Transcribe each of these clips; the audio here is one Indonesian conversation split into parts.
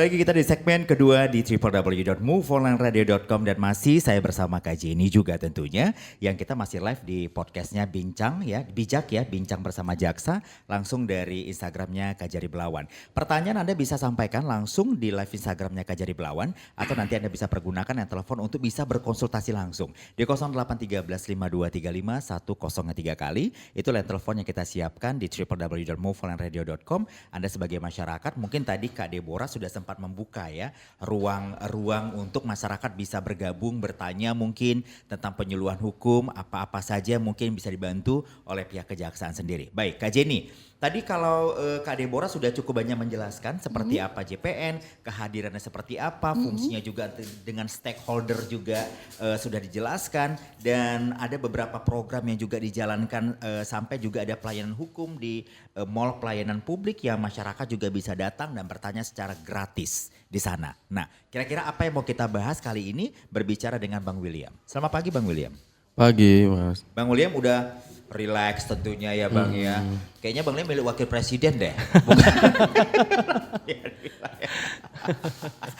Kembali lagi kita di segmen kedua di www.moveonlineradio.com dan masih saya bersama Kak Jenny juga tentunya yang kita masih live di podcastnya Bincang ya, Bijak ya, Bincang bersama Jaksa langsung dari Instagramnya Kajari Belawan. Pertanyaan Anda bisa sampaikan langsung di live Instagramnya Kajari Belawan atau nanti Anda bisa pergunakan yang telepon untuk bisa berkonsultasi langsung di 0813 5235 103 kali. Itu line telepon yang kita siapkan di www.moveonlineradio.com. Anda sebagai masyarakat mungkin tadi Kak Deborah sudah sempat membuka ya ruang untuk masyarakat bisa bergabung bertanya mungkin tentang penyuluhan hukum apa-apa saja mungkin bisa dibantu oleh pihak kejaksaan sendiri. Baik Kak Jenny, tadi kalau Kak Deborah sudah cukup banyak menjelaskan seperti apa JPN, kehadirannya seperti apa, fungsinya juga dengan stakeholder juga sudah dijelaskan dan ada beberapa program yang juga dijalankan sampai juga ada pelayanan hukum di mall pelayanan publik yang masyarakat juga bisa datang dan bertanya secara gratis di sana. Nah, kira-kira apa yang mau kita bahas kali ini berbicara dengan Bang William. Selamat pagi Bang William. Pagi Mas. Bang William udah relax tentunya ya Bang ya. Kayaknya Bang William milik wakil presiden deh.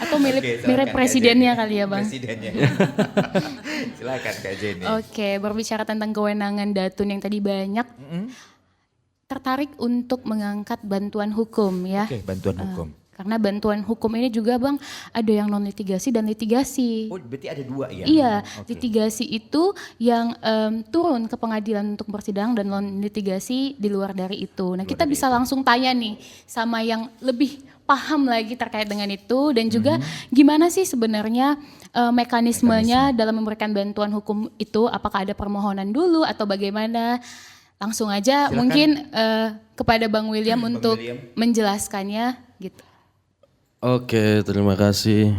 Atau mirip presidennya kali ya Bang. Presidennya. Silakan Kak Jenny. Oke, berbicara tentang kewenangan Datun yang tadi banyak. Tertarik untuk mengangkat bantuan hukum ya. Oke, bantuan hukum. Karena bantuan hukum ini juga Bang ada yang non litigasi dan litigasi. Oh berarti ada dua ya? Iya, Oke. litigasi itu yang turun ke pengadilan untuk bersidang dan non litigasi di luar dari itu. Nah kita bisa langsung tanya nih sama yang lebih paham lagi terkait dengan itu dan juga gimana sih sebenarnya mekanismenya dalam memberikan bantuan hukum itu, apakah ada permohonan dulu atau bagaimana? Langsung aja Silakan. mungkin kepada Bang William Bang untuk William. menjelaskannya gitu. Oke, terima kasih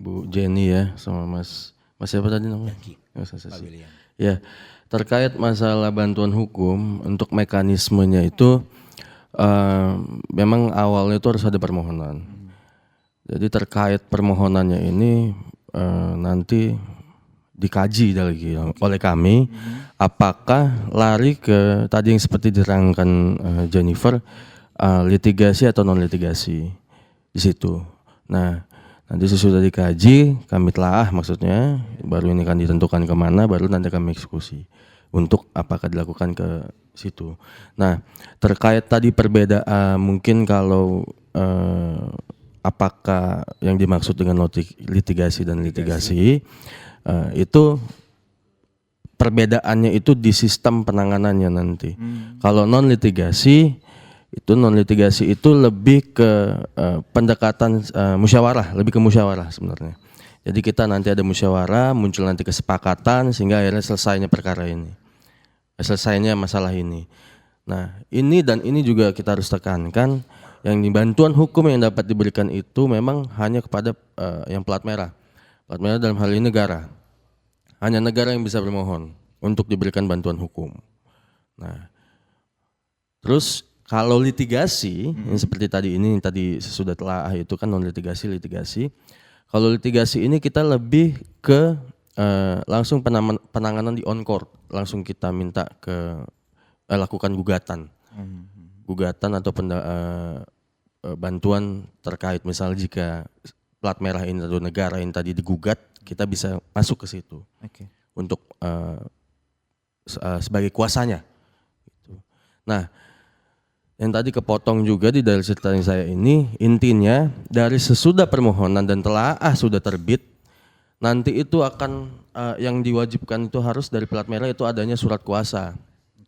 Bu Jenny ya sama Mas siapa tadi namanya? Mas Pak Sasi. William. Ya, terkait masalah bantuan hukum untuk mekanismenya itu memang awalnya itu harus ada permohonan. Jadi terkait permohonannya ini nanti dikaji lagi oleh kami apakah lari ke tadi yang seperti diterangkan Jennifer litigasi atau non litigasi di situ. Nah nanti sesudah dikaji kami telah maksudnya baru ini kan ditentukan kemana baru nanti kami eksekusi untuk apakah dilakukan ke situ. Nah terkait tadi perbedaan mungkin kalau apakah yang dimaksud dengan litigasi dan litigasi itu perbedaannya itu di sistem penanganannya nanti. Kalau non litigasi itu lebih ke pendekatan musyawarah, lebih ke musyawarah sebenarnya. Jadi kita nanti ada musyawarah, muncul nanti kesepakatan sehingga akhirnya selesainya perkara ini, selesainya masalah ini. Nah ini dan ini juga kita harus tekankan yang bantuan hukum yang dapat diberikan itu memang hanya kepada yang plat merah. Plat merah dalam hal ini negara. Hanya negara yang bisa bermohon untuk diberikan bantuan hukum. Nah, terus kalau litigasi, yang seperti tadi ini, tadi sesudah telah itu kan non litigasi. Kalau litigasi ini kita lebih ke langsung penanganan di on court, langsung kita minta ke lakukan gugatan, atau bantuan terkait misalnya jika plat merah ini atau negara ini tadi digugat, kita bisa masuk ke situ untuk sebagai kuasanya. Gitu. Nah, yang tadi kepotong juga di dari cerita saya ini intinya dari sesudah permohonan dan telaah sudah terbit, nanti itu akan yang diwajibkan itu harus dari plat merah itu adanya surat kuasa.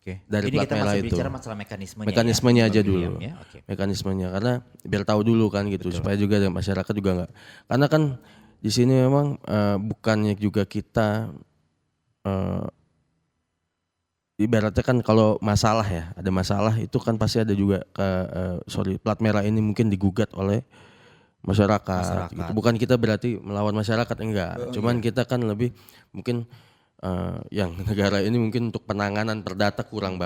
Dari Ini plat kita merah masih itu. bicara masalah mekanismenya. Mekanismenya ya, aja Bang dulu. William, ya? Oke. Mekanismenya karena biar tahu dulu kan gitu. Supaya juga masyarakat juga enggak. Karena kan di sini memang bukannya juga kita ibaratnya kan kalau masalah ya, ada masalah itu kan pasti ada juga plat merah ini mungkin digugat oleh masyarakat. Gitu. Bukan kita berarti melawan masyarakat enggak. Cuman kita kan lebih mungkin yang negara ini mungkin untuk penanganan perdata kurang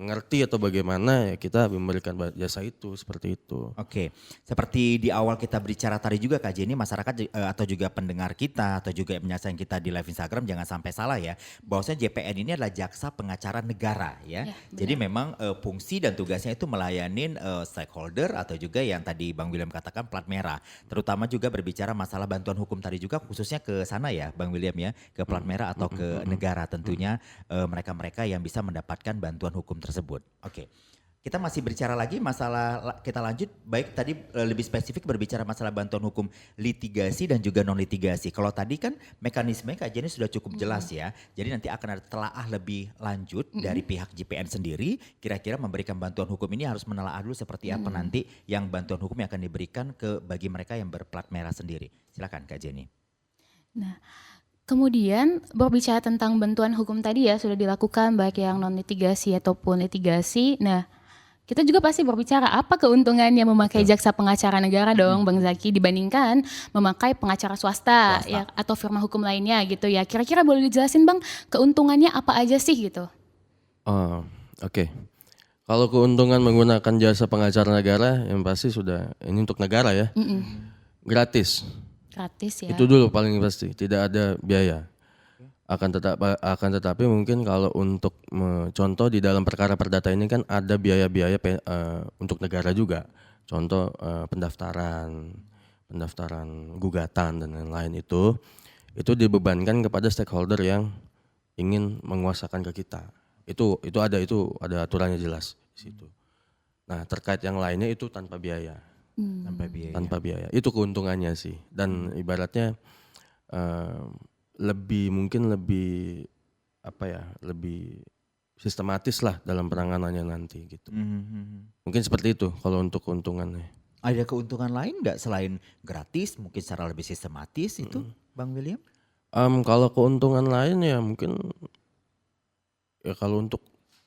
ngerti atau bagaimana, ya kita memberikan jasa itu seperti itu. Oke, seperti di awal kita berbicara tadi juga Kak Jenny, masyarakat atau juga pendengar kita atau juga yang menyaksikan kita di live Instagram jangan sampai salah ya, bahwasanya JPN ini adalah jaksa pengacara negara ya. Jadi memang fungsi dan tugasnya itu melayanin stakeholder atau juga yang tadi Bang William katakan plat merah, terutama juga berbicara masalah bantuan hukum tadi juga khususnya ke sana ya Bang William ya, ke plat merah atau ke negara tentunya mereka-mereka yang bisa mendapatkan bantuan hukum tersebut. Oke. Kita masih berbicara lagi masalah, kita lanjut baik tadi lebih spesifik berbicara masalah bantuan hukum litigasi dan juga non litigasi. Kalau tadi kan mekanisme kajiannya sudah cukup jelas ya. Jadi nanti akan ada telaah lebih lanjut dari pihak JPN sendiri. Kira-kira memberikan bantuan hukum ini harus menelaah dulu seperti apa nanti yang bantuan hukum yang akan diberikan ke bagi mereka yang berplat merah sendiri. Silakan Kak Jenny. Nah, kemudian berbicara tentang bantuan hukum tadi ya sudah dilakukan baik yang non litigasi ataupun litigasi. Nah, kita juga pasti berbicara apa keuntungannya memakai jaksa pengacara negara dong Bang Zaki dibandingkan memakai pengacara swasta ya atau firma hukum lainnya gitu ya. Kira-kira boleh dijelasin Bang keuntungannya apa aja sih gitu? Oke. Kalau keuntungan menggunakan jasa pengacara negara yang pasti sudah ini untuk negara ya. Gratis. Gratis ya. Itu dulu paling pasti, tidak ada biaya. Akan tetapi mungkin kalau untuk contoh di dalam perkara perdata ini kan ada biaya-biaya untuk negara juga. Contoh pendaftaran gugatan dan lain-lain itu dibebankan kepada stakeholder yang ingin menguasakan ke kita. Itu ada aturannya jelas di situ. Nah, terkait yang lainnya itu tanpa biaya. Tanpa biaya. Itu keuntungannya sih. Dan ibaratnya lebih sistematis lah dalam penanganannya nanti gitu. Mungkin seperti itu kalau untuk keuntungannya. Ada keuntungan lain nggak selain gratis mungkin secara lebih sistematis itu Bang William? Kalau keuntungan lain ya mungkin ya kalau untuk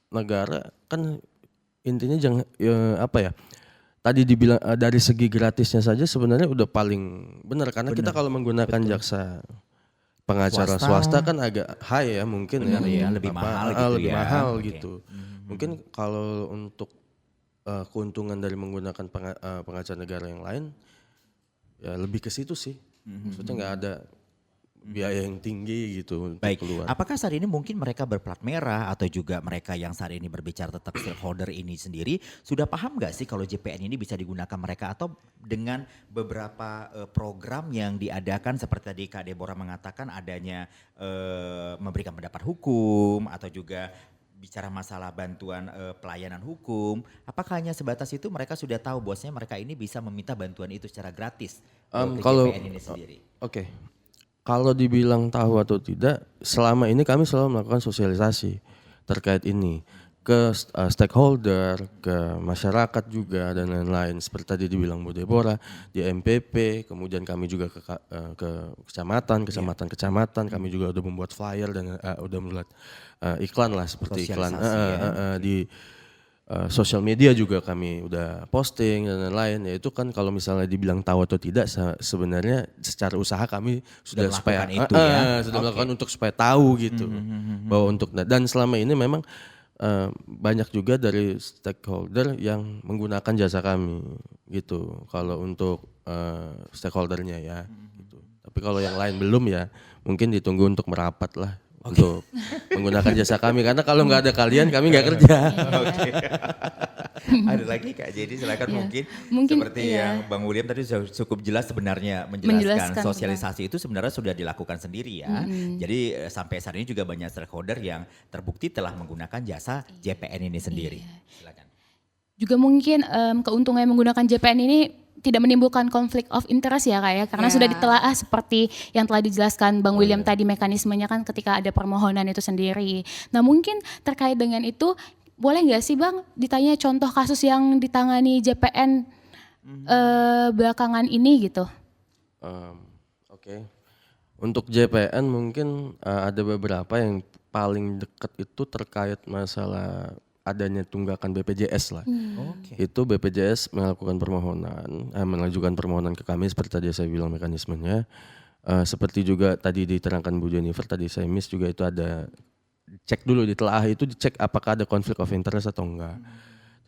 negara kan intinya jangan tadi dibilang dari segi gratisnya saja sebenarnya udah paling benar karena kita kalau menggunakan jaksa pengacara swasta kan agak high ya mungkin ya lebih mahal gitu lebih ya. mahal gitu. Mungkin kalau untuk keuntungan dari menggunakan pengacara negara yang lain ya lebih ke situ sih. Maksudnya nggak ada biaya yang tinggi gitu untuk Baik, keluar. apakah saat ini mungkin mereka berplat merah atau juga mereka yang saat ini berbicara tentang stakeholder ini sendiri sudah paham nggak sih kalau JPN ini bisa digunakan mereka atau dengan beberapa program yang diadakan seperti tadi Kak Deborah mengatakan adanya memberikan pendapat hukum atau juga bicara masalah bantuan pelayanan hukum, apakah hanya sebatas itu mereka sudah tahu bosnya mereka ini bisa meminta bantuan itu secara gratis ke JPN ini sendiri? Oke. Kalau dibilang tahu atau tidak, selama ini kami selalu melakukan sosialisasi terkait ini ke stakeholder, ke masyarakat juga dan lain-lain. Seperti tadi dibilang Bu Deborah di MPP, kemudian kami juga ke kecamatan, kami juga udah membuat flyer dan udah membuat iklan lah seperti iklan di sosial media juga kami udah posting dan lain-lain. Ya itu kan kalau misalnya dibilang tahu atau tidak sebenarnya secara usaha kami sudah supaya itu ya. sudah melakukan untuk supaya tahu gitu bahwa untuk dan selama ini memang banyak juga dari stakeholder yang menggunakan jasa kami gitu. Kalau untuk stakeholdernya ya gitu. Tapi kalau yang lain belum ya mungkin ditunggu untuk merapat lah. Untuk menggunakan jasa kami karena kalau nggak ada kalian kami nggak kerja. Oke. Ada lagi Kak, jadi silakan mungkin seperti yang Bang William tadi sudah cukup jelas sebenarnya menjelaskan sosialisasi itu sebenarnya sudah dilakukan sendiri ya. Jadi sampai saat ini juga banyak stakeholder yang terbukti telah menggunakan jasa JPN ini sendiri. Silakan. Juga mungkin keuntungan menggunakan JPN ini tidak menimbulkan konflik of interest ya Kak ya, karena sudah ditelaah seperti yang telah dijelaskan Bang William tadi mekanismenya kan ketika ada permohonan itu sendiri. Nah mungkin terkait dengan itu boleh nggak sih Bang ditanya contoh kasus yang ditangani JPN belakangan ini gitu? Oke. Untuk JPN mungkin ada beberapa yang paling dekat itu terkait masalah adanya tunggakan BPJS lah. Itu BPJS melakukan permohonan, mengajukan permohonan ke kami seperti tadi saya bilang mekanismenya. seperti juga tadi diterangkan Bu Jennifer, tadi saya miss juga itu ada cek dulu ditelaah itu, dicek apakah ada konflik of interest atau enggak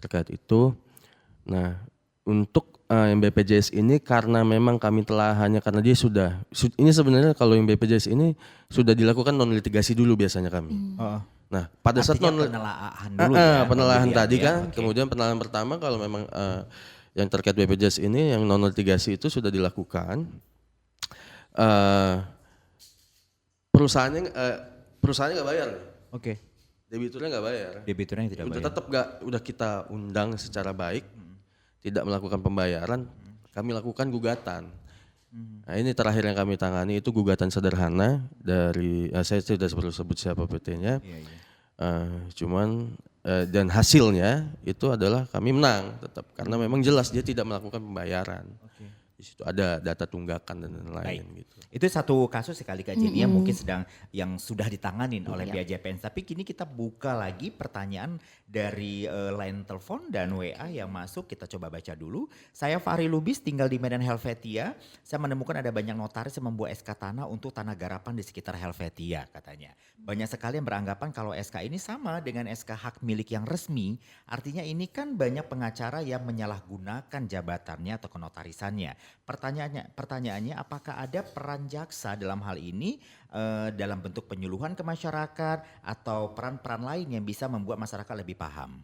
terkait itu. Nah untuk yang BPJS ini karena memang kami telahannya karena dia sudah ini sebenarnya kalau yang BPJS ini sudah dilakukan non litigasi dulu biasanya kami. Nah pada saat penelaahan dulu ya. penelaahan tadi ya, kan, oke. kemudian penelaahan pertama kalau memang yang terkait BPJS ini yang non litigasi itu sudah dilakukan, perusahaannya nggak bayar, Oke. debiturnya nggak bayar, Debiturnya yang tidak udah bayar. tetap nggak, udah kita undang secara baik, tidak melakukan pembayaran, kami lakukan gugatan. Nah ini terakhir yang kami tangani itu gugatan sederhana dari, saya tidak perlu sebut siapa PT-nya. Iya, iya. Cuman dan hasilnya itu adalah kami menang tetap karena memang jelas dia tidak melakukan pembayaran. Di situ ada data tunggakan dan lain-lain gitu. Itu satu kasus sekali Kak Jenny yang mungkin sedang yang sudah ditanganin oleh pihak JPN. Tapi kini kita buka lagi pertanyaan dari line telepon dan WA yang masuk. Kita coba baca dulu. Saya Fahri Lubis tinggal di Medan Helvetia. Saya menemukan ada banyak notaris yang membuat SK tanah untuk tanah garapan di sekitar Helvetia katanya. Banyak sekali yang beranggapan kalau SK ini sama dengan SK hak milik yang resmi. Artinya ini kan banyak pengacara yang menyalahgunakan jabatannya atau kenotarisannya. Pertanyaannya apakah ada peran jaksa dalam hal ini dalam bentuk penyuluhan ke masyarakat atau peran-peran lain yang bisa membuat masyarakat lebih paham?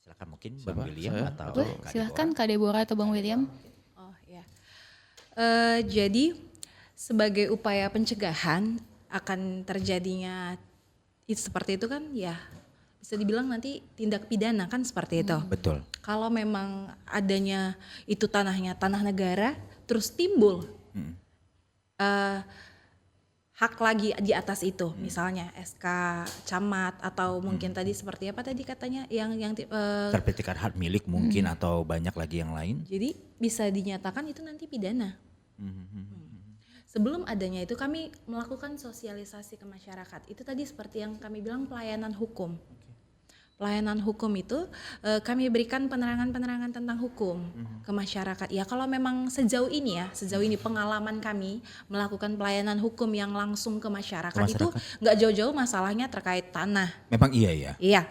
Silakan mungkin Bang William Saya? atau Boleh, Kak silahkan Deborah. Kak Deborah atau Bang William. Oh ya. Jadi sebagai upaya pencegahan akan terjadinya itu seperti itu kan ya bisa dibilang nanti tindak pidana kan seperti itu. Betul. Kalau memang adanya itu tanahnya tanah negara terus timbul hak lagi di atas itu, misalnya SK camat atau mungkin tadi seperti apa tadi katanya yang Sertifikat hak milik mungkin atau banyak lagi yang lain. jadi bisa dinyatakan itu nanti pidana. Sebelum adanya itu kami melakukan sosialisasi ke masyarakat. Itu tadi seperti yang kami bilang pelayanan hukum. Pelayanan hukum itu kami berikan penerangan-penerangan tentang hukum ke masyarakat. Ya kalau memang sejauh ini pengalaman kami melakukan pelayanan hukum yang langsung ke masyarakat. Itu nggak jauh-jauh masalahnya terkait tanah. Memang iya ya. Iya,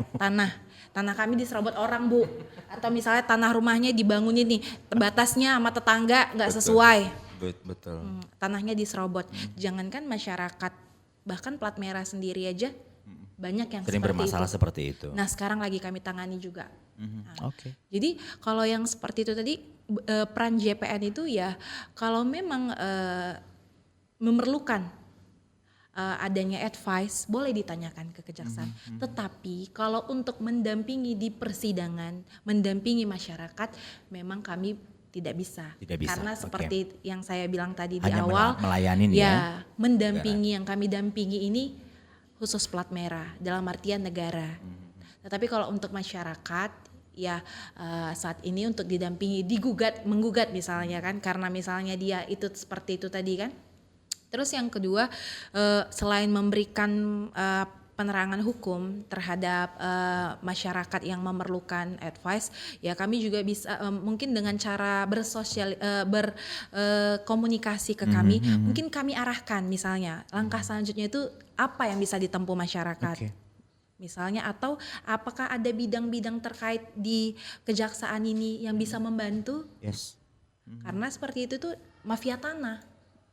tanah kami diserobot orang Bu. Atau misalnya tanah rumahnya dibangunin nih, batasnya sama tetangga nggak sesuai. Betul. Tanahnya diserobot. Jangankan masyarakat, bahkan plat merah sendiri aja banyak yang Sering seperti bermasalah itu. seperti itu. Nah sekarang lagi kami tangani juga. Oke. Jadi kalau yang seperti itu tadi peran JPN itu ya kalau memang memerlukan adanya advice boleh ditanyakan ke kejaksaan. Tetapi kalau untuk mendampingi di persidangan, mendampingi masyarakat memang kami tidak bisa. Tidak bisa, Karena oke. seperti yang saya bilang tadi Hanya di awal, melayanin ya. mendampingi yang kami dampingi ini khusus plat merah dalam artian negara. Tetapi kalau untuk masyarakat ya saat ini untuk didampingi menggugat misalnya kan karena misalnya dia itu seperti itu tadi kan. Terus yang kedua selain memberikan penerangan hukum terhadap masyarakat yang memerlukan advice, ya kami juga bisa mungkin dengan cara berkomunikasi ke kami, mungkin kami arahkan misalnya langkah selanjutnya itu apa yang bisa ditempuh masyarakat. Oke. Misalnya atau apakah ada bidang-bidang terkait di kejaksaan ini yang bisa membantu? Yes. Karena seperti itu tuh mafia tanah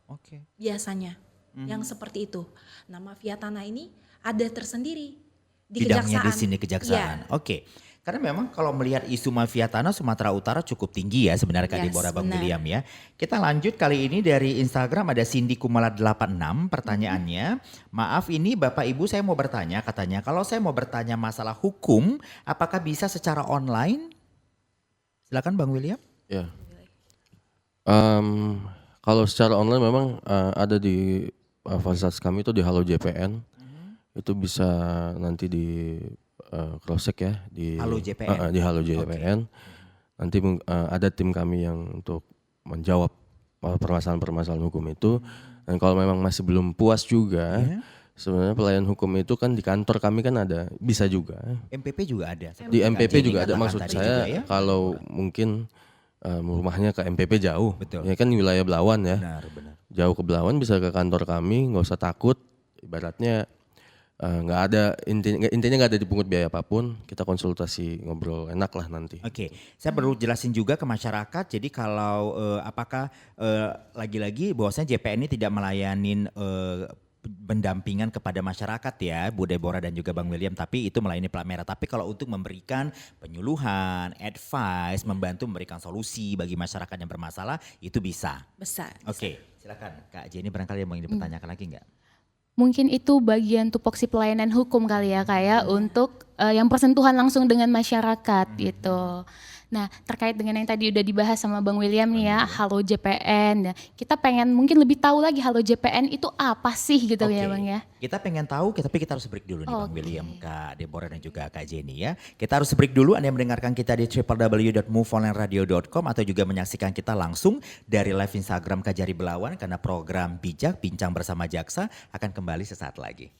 Oke. biasanya yang seperti itu. Nah mafia tanah ini ada tersendiri di Bidangnya kejaksaan. di sini kejaksaan. Ya, Oke. Karena memang kalau melihat isu mafia tanah Sumatera Utara cukup tinggi ya sebenarnya Kak Yes, Deborah Bang benar. William ya. Kita lanjut kali ini dari Instagram ada Cindy Kumala 86 pertanyaannya. Maaf ini Bapak Ibu saya mau bertanya katanya kalau saya mau bertanya masalah hukum apakah bisa secara online? Silakan Bang William. Ya. Kalau secara online memang ada di fasilitas kami itu di Halo JPN. Itu bisa nanti di cross check ya di Halo JPN. di Halo JPN. Nanti ada tim kami yang untuk menjawab permasalahan-permasalahan hukum itu. Dan kalau memang masih belum puas juga, sebenarnya pelayanan hukum itu kan di kantor kami kan ada, bisa juga. MPP juga ada. Di seperti Kak MPP Jenny juga ada, katakan maksud tadi saya juga ya. kalau mungkin rumahnya ke MPP jauh. Betul. Ya kan wilayah Belawan ya. Benar. jauh ke Belawan bisa ke kantor kami, nggak usah takut. Ibaratnya nggak ada intinya nggak ada dipungut biaya apapun. Kita konsultasi ngobrol enak lah nanti. Oke, saya perlu jelasin juga ke masyarakat. Jadi kalau apakah lagi-lagi bahwasanya JPN ini tidak melayanin pendampingan kepada masyarakat ya, Bu Deborah dan juga Bang William, tapi itu melayani plat merah. Tapi kalau untuk memberikan penyuluhan, advice, membantu memberikan solusi bagi masyarakat yang bermasalah, itu bisa. Besar. Oke, silakan Kak Jenny barangkali mau dipertanyakan lagi nggak? Mungkin itu bagian tupoksi pelayanan hukum kali ya kayak untuk yang persentuhan langsung dengan masyarakat gitu. Nah terkait dengan yang tadi udah dibahas sama Bang William nih ya, Halo JPN. Ya, kita pengen mungkin lebih tahu lagi Halo JPN itu apa sih gitu ya Bang ya. Kita pengen tahu, tapi kita harus break dulu nih Bang William, Kak Deborah dan juga Kak Jenny ya. Kita harus break dulu, Anda yang mendengarkan kita di www.moveonlineradio.com atau juga menyaksikan kita langsung dari live Instagram Kajari Belawan karena program Bijak Bincang Bersama Jaksa akan kembali sesaat lagi.